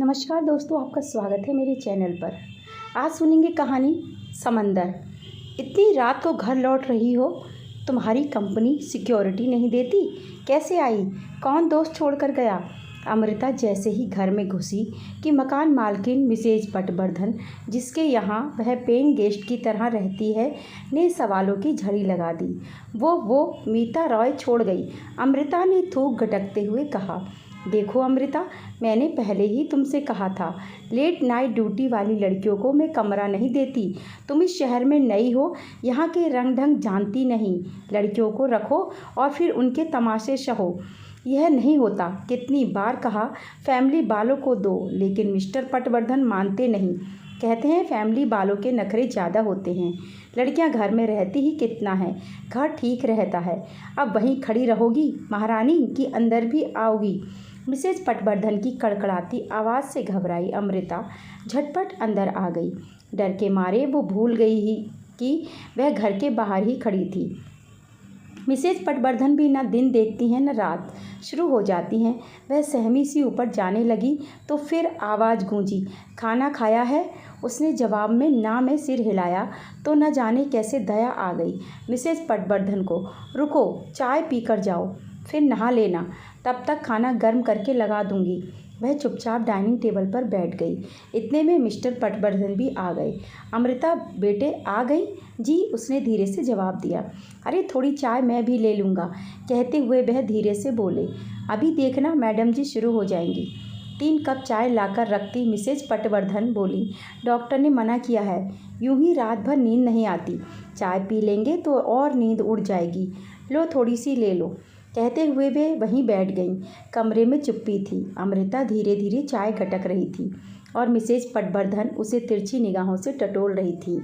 नमस्कार दोस्तों, आपका स्वागत है मेरे चैनल पर। आज सुनेंगे कहानी समंदर। इतनी रात को घर लौट रही हो, तुम्हारी कंपनी सिक्योरिटी नहीं देती? कैसे आई? कौन दोस्त छोड़कर गया? अमृता जैसे ही घर में घुसी कि मकान मालकिन मिसेज पटवर्धन, जिसके यहाँ वह पेइंग गेस्ट की तरह रहती है, ने सवालों की झड़ी लगा दी। वो मीता रॉय छोड़ गई। अमृता ने थूक गटकते हुए कहा, देखो अमृता, मैंने पहले ही तुमसे कहा था, लेट नाइट ड्यूटी वाली लड़कियों को मैं कमरा नहीं देती। तुम इस शहर में नई हो, यहाँ के रंग ढंग जानती नहीं। लड़कियों को रखो और फिर उनके तमाशे सहो। यह नहीं होता। कितनी बार कहा फैमिली वालों को दो, लेकिन मिस्टर पटवर्धन मानते नहीं। कहते हैं फैमिली वालों के नखरे ज़्यादा होते हैं। लड़कियां घर में रहती ही कितना है, घर ठीक रहता है। अब वहीं खड़ी रहोगी महारानी कि अंदर भी आओगी? मिसेज पटवर्धन की कड़कड़ाती आवाज़ से घबराई अमृता झटपट अंदर आ गई। डर के मारे वो भूल गई ही कि वह घर के बाहर ही खड़ी थी। मिसेज पटवर्धन भी न दिन देखती हैं न रात। शुरू हो जाती हैं। वह सहमी सी ऊपर जाने लगी तो फिर आवाज़ गूंजी, खाना खाया है? उसने जवाब में ना में सिर हिलाया तो न जाने कैसे दया आ गई मिसेज पटवर्धन को। रुको, चाय पीकर जाओ, फिर नहा लेना, तब तक खाना गर्म करके लगा दूंगी। वह चुपचाप डाइनिंग टेबल पर बैठ गई। इतने में मिस्टर पटवर्धन भी आ गए। अमृता बेटे आ गई? जी, उसने धीरे से जवाब दिया। अरे थोड़ी चाय मैं भी ले लूँगा, कहते हुए वह धीरे से बोले, अभी देखना मैडम जी शुरू हो जाएंगी। 3 कप चाय लाकर रखती मिसेज पटवर्धन बोली, डॉक्टर ने मना किया है, यूं ही रात भर नींद नहीं आती। चाय पी लेंगे तो और नींद उड़ जाएगी। लो थोड़ी सी ले लो। कहते हुए वे वहीं बैठ गईं। कमरे में चुप्पी थी। अमृता धीरे धीरे चाय गटक रही थी और मिसेज पटवर्धन उसे तिरछी निगाहों से टटोल रही थी।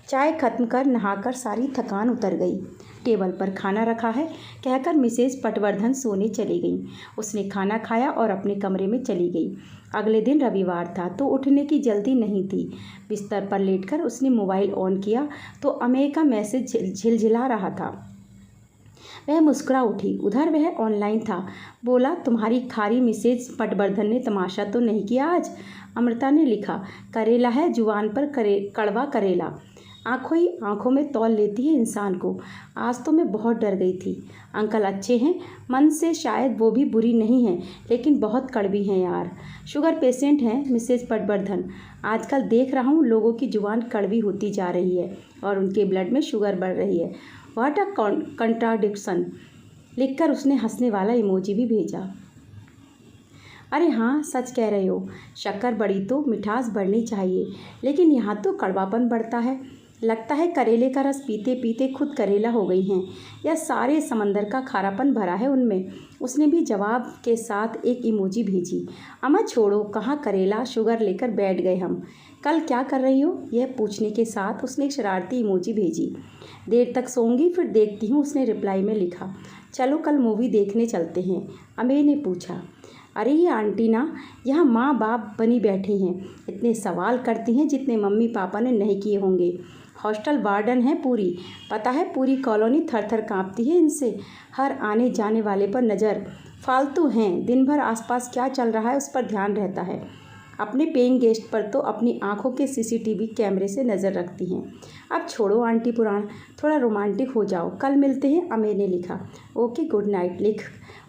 चाय खत्म कर नहाकर सारी थकान उतर गई। टेबल पर खाना रखा है, कहकर मिसेज पटवर्धन सोने चली गई। उसने खाना खाया और अपने कमरे में चली गई। अगले दिन रविवार था तो उठने की जल्दी नहीं थी। बिस्तर पर लेटकर उसने मोबाइल ऑन किया तो अमेय का मैसेज झिलझिला रहा था। वह मुस्कुरा उठी। उधर वह ऑनलाइन था। बोला, तुम्हारी खारी मिसेज पटवर्धन ने तमाशा तो नहीं किया आज? अमृता ने लिखा, करेला है जुबान पर कड़वा करेला, आंखों ही आंखों में तौल लेती है इंसान को। आज तो मैं बहुत डर गई थी। अंकल अच्छे हैं, मन से शायद वो भी बुरी नहीं हैं, लेकिन बहुत कड़वी हैं यार। शुगर पेशेंट हैं मिसेज पटवर्धन। आजकल देख रहा हूँ लोगों की जुबान कड़वी होती जा रही है और उनके ब्लड में शुगर बढ़ रही है। व्हाट अ कंट्राडिक्शन, लिखकर उसने हंसने वाला इमोजी भी भेजा। अरे हाँ, सच कह रहे हो, शक्कर बढ़ी तो मिठास बढ़नी चाहिए, लेकिन यहाँ तो कड़वापन बढ़ता है। लगता है करेले का रस पीते पीते खुद करेला हो गई हैं, या सारे समंदर का खारापन भरा है उनमें। उसने भी जवाब के साथ एक इमोजी भेजी। अम्मा छोड़ो, कहाँ करेला, शुगर लेकर बैठ गए हम। कल क्या कर रही हो? यह पूछने के साथ उसने एक शरारती इमोजी भेजी। देर तक सोऊंगी, फिर देखती हूँ, उसने रिप्लाई में लिखा। चलो कल मूवी देखने चलते हैं, अमेय ने पूछा। अरे ये आंटी ना यहाँ माँ बाप बनी बैठी हैं, इतने सवाल करती हैं जितने मम्मी पापा ने नहीं किए होंगे। हॉस्टल वार्डन है पूरी, पता है पूरी कॉलोनी थर थर काँपती है इनसे। हर आने जाने वाले पर नज़र। फालतू हैं, दिन भर आसपास क्या चल रहा है उस पर ध्यान रहता है। अपने पेइंग गेस्ट पर तो अपनी आंखों के सीसीटीवी कैमरे से नज़र रखती हैं। अब छोड़ो आंटी पुराण, थोड़ा रोमांटिक हो जाओ, कल मिलते हैं, अमेय ने लिखा। ओके गुड नाइट लिख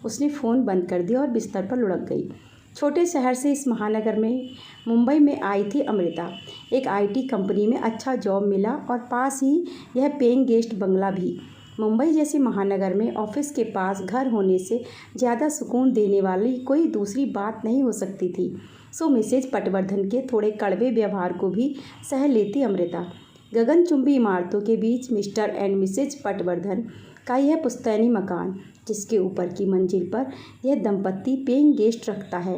उसने फ़ोन बंद कर दिया और बिस्तर पर लुढ़क गई। छोटे शहर से इस महानगर में मुंबई में आई थी अमृता। एक आईटी कंपनी में अच्छा जॉब मिला और पास ही यह पेइंग गेस्ट बंगला भी। मुंबई जैसे महानगर में ऑफिस के पास घर होने से ज़्यादा सुकून देने वाली कोई दूसरी बात नहीं हो सकती थी। सो मिसेज पटवर्धन के थोड़े कड़वे व्यवहार को भी सह लेती अमृता। गगनचुंबी इमारतों के बीच मिस्टर एंड मिसेज पटवर्धन का यह पुश्तैनी मकान, जिसके ऊपर की मंजिल पर यह दंपत्ति पेइंग गेस्ट रखता है,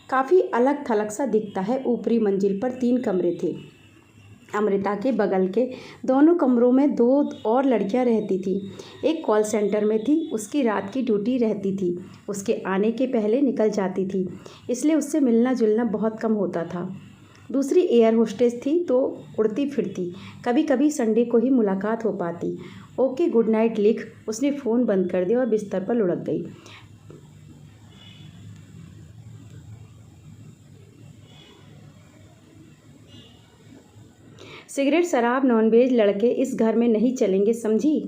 काफ़ी अलग थलग सा दिखता है। ऊपरी मंजिल पर 3 कमरे थे। अमृता के बगल के दोनों कमरों में 2 और लड़कियां रहती थी। एक कॉल सेंटर में थी, उसकी रात की ड्यूटी रहती थी, उसके आने के पहले निकल जाती थी, इसलिए उससे मिलना जुलना बहुत कम होता था। दूसरी एयर होस्टेस थी तो उड़ती फिरती, कभी कभी संडे को ही मुलाकात हो पाती। ओके गुड नाइट लिख उसने फ़ोन बंद कर दिया और बिस्तर पर लुढ़क गई। सिगरेट, शराब, नॉनवेज लड़के इस घर में नहीं चलेंगे, समझी।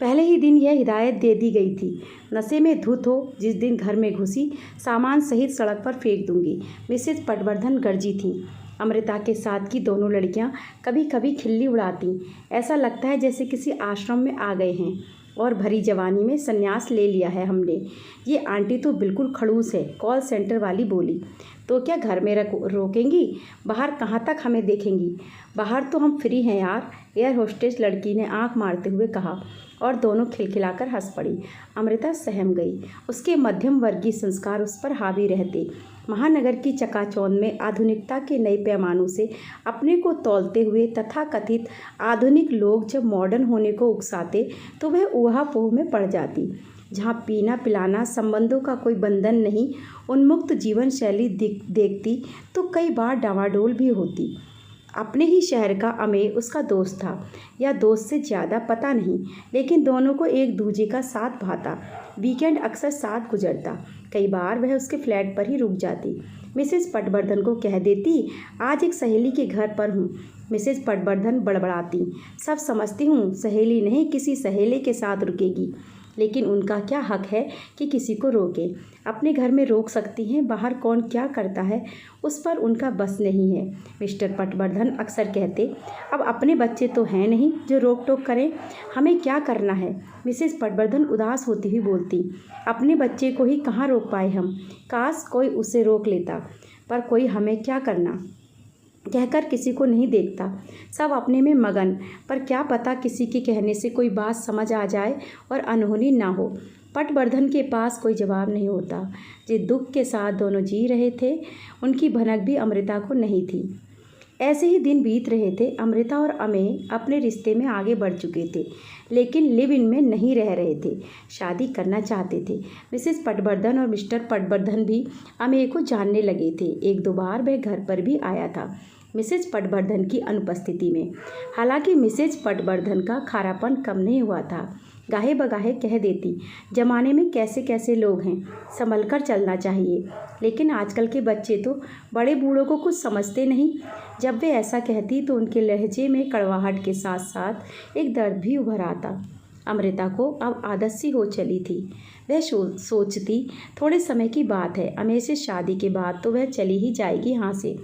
पहले ही दिन यह हिदायत दे दी गई थी। नशे में धुत हो जिस दिन घर में घुसी, सामान सहित सड़क पर फेंक दूंगी। मिसेज पटवर्धन गरजी थी। अमृता के साथ की दोनों लड़कियां कभी कभी खिल्ली उड़ाती। ऐसा लगता है जैसे किसी आश्रम में आ गए हैं और भरी जवानी में संन्यास ले लिया है हमने। ये आंटी तो बिल्कुल खड़ूस है, कॉल सेंटर वाली बोली। तो क्या घर में रोकेंगी? बाहर कहाँ तक हमें देखेंगी? बाहर तो हम फ्री हैं यार, एयर होस्टेस लड़की ने आंख मारते हुए कहा और दोनों खिलखिलाकर हंस पड़ी। अमृता सहम गई। उसके मध्यम वर्गीय संस्कार उस पर हावी रहते। महानगर की चकाचौंध में आधुनिकता के नए पैमानों से अपने को तौलते हुए तथाकथित आधुनिक लोग जब मॉडर्न होने को उकसाते तो वह ऊहा-पोह में पड़ जाती। जहाँ पीना पिलाना संबंधों का कोई बंधन नहीं, उन्मुक्त जीवन शैली देखती तो कई बार डावाडोल भी होती। अपने ही शहर का अमेय उसका दोस्त था, या दोस्त से ज़्यादा पता नहीं, लेकिन दोनों को एक दूजे का साथ भाता। वीकेंड अक्सर साथ गुजरता। कई बार वह उसके फ्लैट पर ही रुक जाती। मिसेज पटवर्धन को कह देती, आज एक सहेली के घर पर हूँ। मिसेज पटवर्धन बड़बड़ाती, सब समझती हूँ, सहेली नहीं किसी सहेले के साथ रुकेगी, लेकिन उनका क्या हक है कि किसी को रोके। अपने घर में रोक सकती हैं, बाहर कौन क्या करता है उस पर उनका बस नहीं है। मिस्टर पटवर्धन अक्सर कहते, अब अपने बच्चे तो हैं नहीं जो रोक टोक करें, हमें क्या करना है। मिसेज पटवर्धन उदास होती हुई बोलती, अपने बच्चे को ही कहाँ रोक पाए हम, काश कोई उसे रोक लेता, पर कोई हमें क्या करना कहकर किसी को नहीं देखता। सब अपने में मगन, पर क्या पता किसी के कहने से कोई बात समझ आ जाए और अनहोनी ना हो। पटवर्धन के पास कोई जवाब नहीं होता। जिस दुख के साथ दोनों जी रहे थे, उनकी भनक भी अमृता को नहीं थी। ऐसे ही दिन बीत रहे थे। अमृता और अमेय अपने रिश्ते में आगे बढ़ चुके थे, लेकिन लिव इन में नहीं रह रहे थे, शादी करना चाहते थे। मिसेस पटवर्धन और मिस्टर पटवर्धन भी अमेय को जानने लगे थे। एक दो बार वह घर पर भी आया था मिसेज पटवर्धन की अनुपस्थिति में। हालांकि मिसेज पटवर्धन का खारापन कम नहीं हुआ था। गाहे बगाहे कह देती, जमाने में कैसे कैसे लोग हैं, संभल कर चलना चाहिए। लेकिन आजकल के बच्चे तो बड़े बूढ़ों को कुछ समझते नहीं। जब वे ऐसा कहती तो उनके लहजे में कड़वाहट के साथ साथ एक दर्द भी उभर आता। अमृता को अब आदत सी हो चली थी। वह सोचती, थोड़े समय की बात है, अमेय से शादी के बाद तो वह चली ही जाएगी यहाँ से।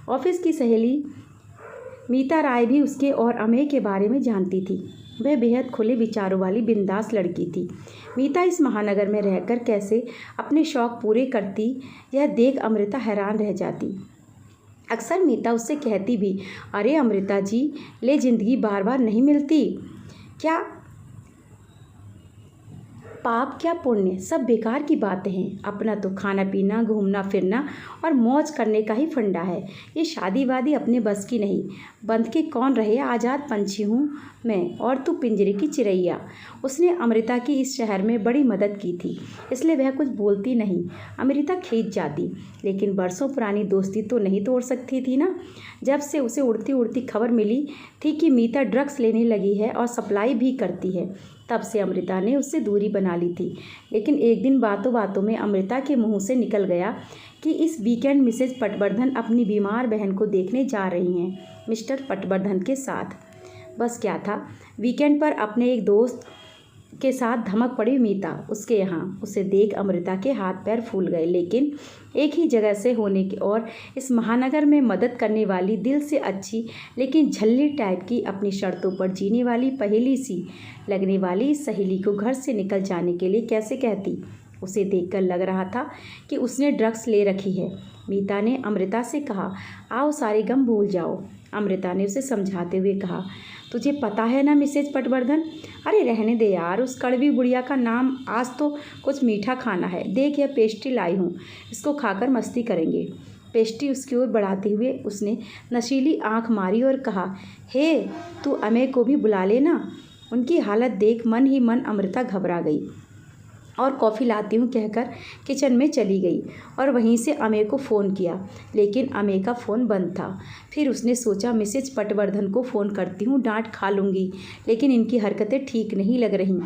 ऑफिस की सहेली मीता राय भी उसके और अमेय के बारे में जानती थी। वह बेहद खुले विचारों वाली बिंदास लड़की थी। मीता इस महानगर में रहकर कैसे अपने शौक पूरे करती, यह देख अमृता हैरान रह जाती। अक्सर मीता उससे कहती भी, अरे अमृता जी, ले जिंदगी बार बार नहीं मिलती, क्या पाप क्या पुण्य, सब बेकार की बातें हैं। अपना तो खाना पीना, घूमना फिरना और मौज करने का ही फंडा है। ये शादी वादी अपने बस की नहीं। बंध के कौन रहे, आज़ाद पंछी हूँ मैं और तू पिंजरे की चिड़ैया। उसने अमृता की इस शहर में बड़ी मदद की थी, इसलिए वह कुछ बोलती नहीं। अमृता खींच जाती, लेकिन बरसों पुरानी दोस्ती तो नहीं तोड़ सकती थी ना। जब से उसे उड़ती उड़ती खबर मिली थी कि मीता ड्रग्स लेने लगी है और सप्लाई भी करती है, तब से अमृता ने उससे दूरी बना ली थी। लेकिन एक दिन बातों बातों में अमृता के मुंह से निकल गया कि इस वीकेंड मिसेज पटवर्धन अपनी बीमार बहन को देखने जा रही हैं मिस्टर पटवर्धन के साथ। बस क्या था, वीकेंड पर अपने एक दोस्त के साथ धमक पड़ी मीता उसके यहाँ। उसे देख अमृता के हाथ पैर फूल गए, लेकिन एक ही जगह से होने की और इस महानगर में मदद करने वाली, दिल से अच्छी लेकिन झल्ली टाइप की, अपनी शर्तों पर जीने वाली, पहेली सी लगने वाली सहेली को घर से निकल जाने के लिए कैसे कहती। उसे देखकर लग रहा था कि उसने ड्रग्स ले रखी है। मीता ने अमृता से कहा, आओ सारे गम भूल जाओ। अमृता ने उसे समझाते हुए कहा, तुझे पता है ना मिसेज पटवर्धन, अरे रहने दे यार, उस कड़वी बुढ़िया का नाम, आज तो कुछ मीठा खाना है। देख यह पेस्ट्री लाई हूँ, इसको खाकर मस्ती करेंगे। पेस्ट्री उसकी ओर बढ़ाते हुए उसने नशीली आंख मारी और कहा, हे तू अमेय को भी बुला लेना। उनकी हालत देख मन ही मन अमृता घबरा गई और कॉफ़ी लाती हूँ कहकर किचन में चली गई और वहीं से अमेय को फ़ोन किया, लेकिन अमेय का फ़ोन बंद था। फिर उसने सोचा मिसेज पटवर्धन को फ़ोन करती हूँ, डांट खा लूँगी, लेकिन इनकी हरकतें ठीक नहीं लग रहीं।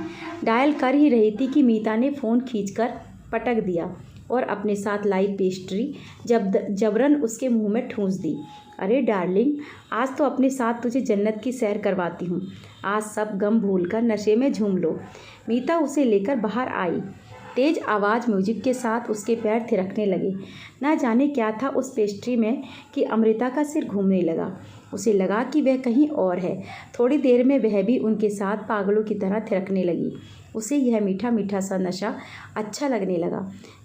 डायल कर ही रही थी कि मीता ने फ़ोन खींचकर पटक दिया और अपने साथ लाई पेस्ट्री जबरन उसके मुंह में ठूंस दी। अरे डार्लिंग, आज तो अपने साथ तुझे जन्नत की सैर करवाती हूँ। आज सब गम भूलकर नशे में झूम लो। मीता उसे लेकर बाहर आई। तेज आवाज़ म्यूजिक के साथ उसके पैर थिरकने लगे। ना जाने क्या था उस पेस्ट्री में कि अमृता का सिर घूमने लगा। उसे लगा कि वह कहीं और है। थोड़ी देर में वह भी उनके साथ पागलों की तरह थिरकने लगी। उसे यह मीठा मीठा सा नशा अच्छा लगने लगा।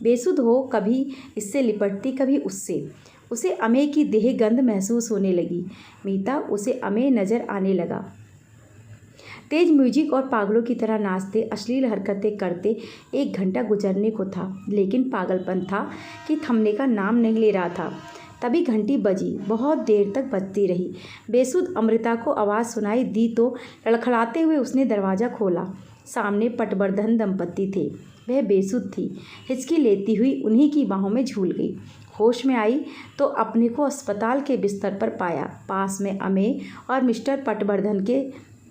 बेसुध हो, कभी इससे लिपटती कभी उससे। उसे अमे की देह गंध महसूस होने लगी। मीता उसे अमे नजर आने लगा। तेज म्यूजिक और पागलों की तरह नाचते, अश्लील हरकतें करते 1 घंटा गुजरने को था, लेकिन पागलपन था कि थमने का नाम नहीं ले रहा था। तभी घंटी बजी। बहुत देर तक बजती रही। बेसुध अमृता को आवाज़ सुनाई दी तो लड़खड़ाते हुए उसने दरवाज़ा खोला। सामने पटवर्धन दंपत्ति थे। वह बेसुध थी। हिचकी लेती हुई उन्हीं की बाहों में झूल गई। होश में आई तो अपने को अस्पताल के बिस्तर पर पाया। पास में अमेय और मिस्टर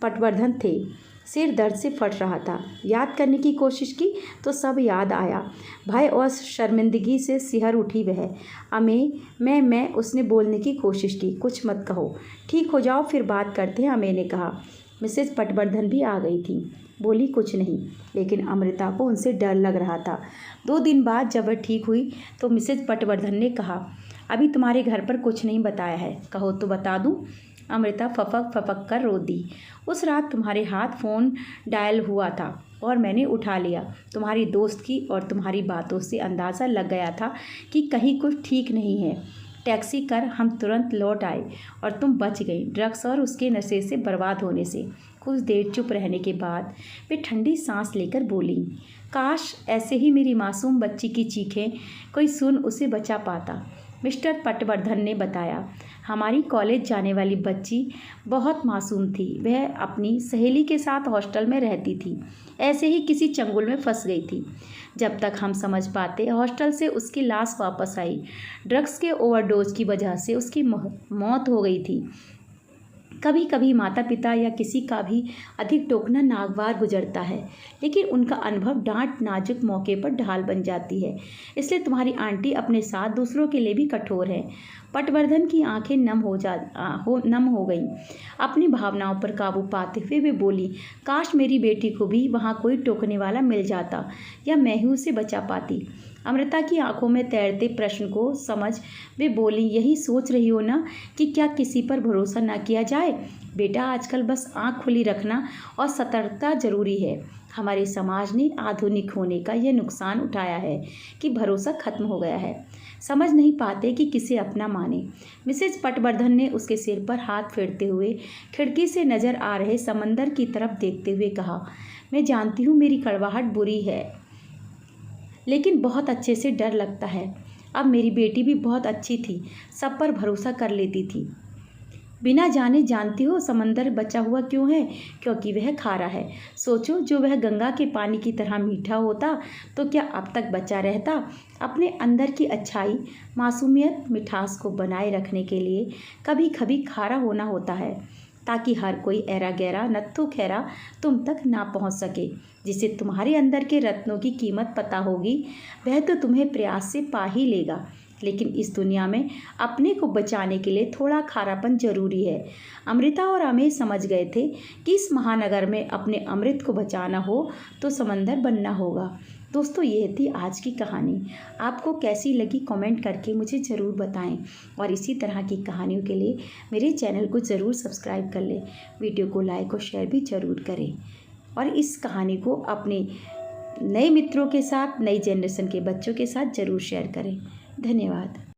पटवर्धन थे। सिर दर्द से फट रहा था। याद करने की कोशिश की तो सब याद आया। भय और शर्मिंदगी से सिहर उठी वह। अमेय, मैं उसने बोलने की कोशिश की। कुछ मत कहो, ठीक हो जाओ फिर बात करते हैं, अमेय ने कहा। मिसेज पटवर्धन भी आ गई थी। बोली कुछ नहीं, लेकिन अमृता को उनसे डर लग रहा था। 2 दिन बाद जब वह ठीक हुई तो मिसेज पटवर्धन ने कहा, अभी तुम्हारे घर पर कुछ नहीं बताया है, कहो तो बता दूं। अमृता फपक फपक कर रो दी। उस रात तुम्हारे हाथ फ़ोन डायल हुआ था और मैंने उठा लिया। तुम्हारी दोस्त की और तुम्हारी बातों से अंदाज़ा लग गया था कि कहीं कुछ ठीक नहीं है। टैक्सी कर हम तुरंत लौट आए और तुम बच गई ड्रग्स और उसके नशे से बर्बाद होने से। कुछ देर चुप रहने के बाद वे ठंडी सांस लेकर बोली, काश ऐसे ही मेरी मासूम बच्ची की चीखें कोई सुन उसे बचा पाता। मिस्टर पटवर्धन ने बताया, हमारी कॉलेज जाने वाली बच्ची बहुत मासूम थी। वह अपनी सहेली के साथ हॉस्टल में रहती थी। ऐसे ही किसी चंगुल में फंस गई थी। जब तक हम समझ पाते हॉस्टल से उसकी लाश वापस आई। ड्रग्स के ओवरडोज की वजह से उसकी मौत हो गई थी। कभी कभी माता पिता या किसी का भी अधिक टोकना नागवार गुजरता है, लेकिन उनका अनुभव डांट नाजुक मौके पर ढाल बन जाती है। इसलिए तुम्हारी आंटी अपने साथ दूसरों के लिए भी कठोर है। पटवर्धन की आंखें नम हो गईं। अपनी भावनाओं पर काबू पाते हुए वे बोली, काश मेरी बेटी को भी वहाँ कोई टोकने वाला मिल जाता या मैं ही उसे बचा पाती। अमृता की आंखों में तैरते प्रश्न को समझ वे बोली, यही सोच रही हो ना कि क्या किसी पर भरोसा ना किया जाए। बेटा, आजकल बस आंख खुली रखना और सतर्कता जरूरी है। हमारे समाज ने आधुनिक होने का यह नुकसान उठाया है कि भरोसा खत्म हो गया है। समझ नहीं पाते कि किसे अपना माने। मिसेज पटवर्धन ने उसके सिर पर हाथ फेरते हुए खिड़की से नजर आ रहे समंदर की तरफ देखते हुए कहा, मैं जानती हूँ मेरी कड़वाहट बुरी है, लेकिन बहुत अच्छे से डर लगता है। अब मेरी बेटी भी बहुत अच्छी थी, सब पर भरोसा कर लेती थी। बिना जाने जानती हो समंदर बचा हुआ क्यों है? क्योंकि वह खारा है। सोचो, जो वह गंगा के पानी की तरह मीठा होता तो क्या अब तक बचा रहता? अपने अंदर की अच्छाई, मासूमियत, मिठास को बनाए रखने के लिए कभी कभी खारा होना होता है, ताकि हर कोई ऐरा गैरा नत्थु खैरा तुम तक ना पहुंच सके। जिसे तुम्हारे अंदर के रत्नों की कीमत पता होगी, वह तो तुम्हें प्रयास से पा ही लेगा। लेकिन इस दुनिया में अपने को बचाने के लिए थोड़ा खारापन जरूरी है। अमृता और अमेय समझ गए थे कि इस महानगर में अपने अमृत को बचाना हो तो समंदर बनना होगा। दोस्तों, ये थी आज की कहानी। आपको कैसी लगी कमेंट करके मुझे ज़रूर बताएं और इसी तरह की कहानियों के लिए मेरे चैनल को ज़रूर सब्सक्राइब कर लें। वीडियो को लाइक और शेयर भी ज़रूर करें और इस कहानी को अपने नए मित्रों के साथ, नई जनरेशन के बच्चों के साथ ज़रूर शेयर करें। धन्यवाद।